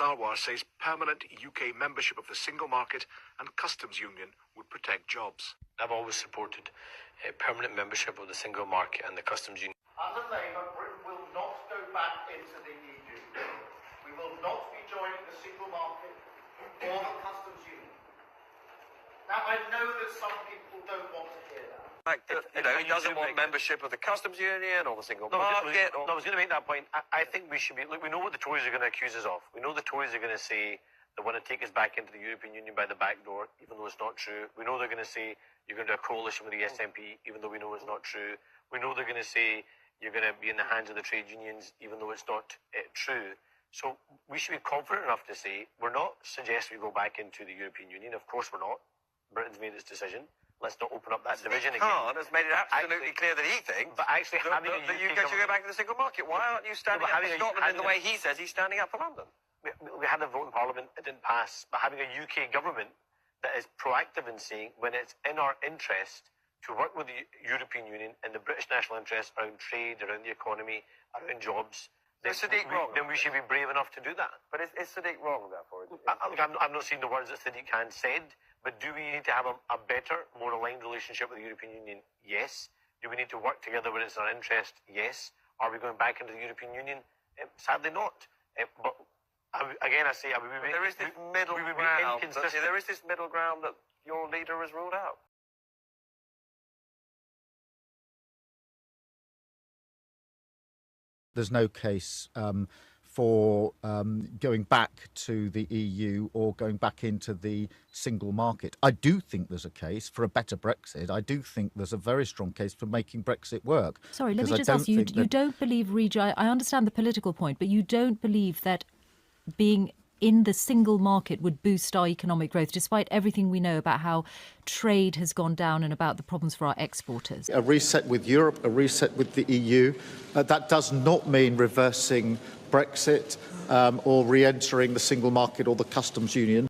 Sarwar says permanent UK membership of the single market and customs union would protect jobs. I've always supported permanent membership of the single market and the customs union. Under Labour, Britain will not go back into the EU. We will not be joining the single market or the customs union. Now, I know that some people don't want to hear that. Like, he doesn't want membership of the customs union or the single market. I was going to make that point. I think we should be. Look, we know what the Tories are going to accuse us of. We know the Tories are going to say they want to take us back into the European Union by the back door, even though it's not true. We know they're going to say you're going to do a coalition with the SNP, even though we know it's not true. We know they're going to say you're going to be in the hands of the trade unions, even though it's not true. So we should be confident enough to say we're not suggesting we go back into the European Union. Of course we're not. Britain's made its decision. Let's not open up that division again. Khan has made it absolutely clear that he thinks but actually that having the UK should go back to the single market. Why aren't you standing up for Scotland in the way he says he's standing up for London? We had a vote in Parliament, it didn't pass. But having a UK government that is proactive in saying when it's in our interest to work with the European Union and the British national interest around trade, around the economy, around jobs, then we should be brave enough to do that. But is Sadiq wrong, therefore? I'm not seeing the words that Sadiq Khan said, but do we need to have a better, more aligned relationship with the European Union? Yes. Do we need to work together when it's in our interest? Yes. Are we going back into the European Union? Sadly not. But again, I say, there is this middle ground. There is this middle ground that your leader has ruled out. There's no case for going back to the EU or going back into the single market. I do think there's a case for a better Brexit. I do think there's a very strong case for making Brexit work. Sorry, let me just ask you, you don't believe, Rija, I understand the political point, but you don't believe that being in the single market would boost our economic growth, despite everything we know about how trade has gone down and about the problems for our exporters? A reset with Europe, a reset with the EU, that does not mean reversing Brexit or re-entering the single market or the customs union.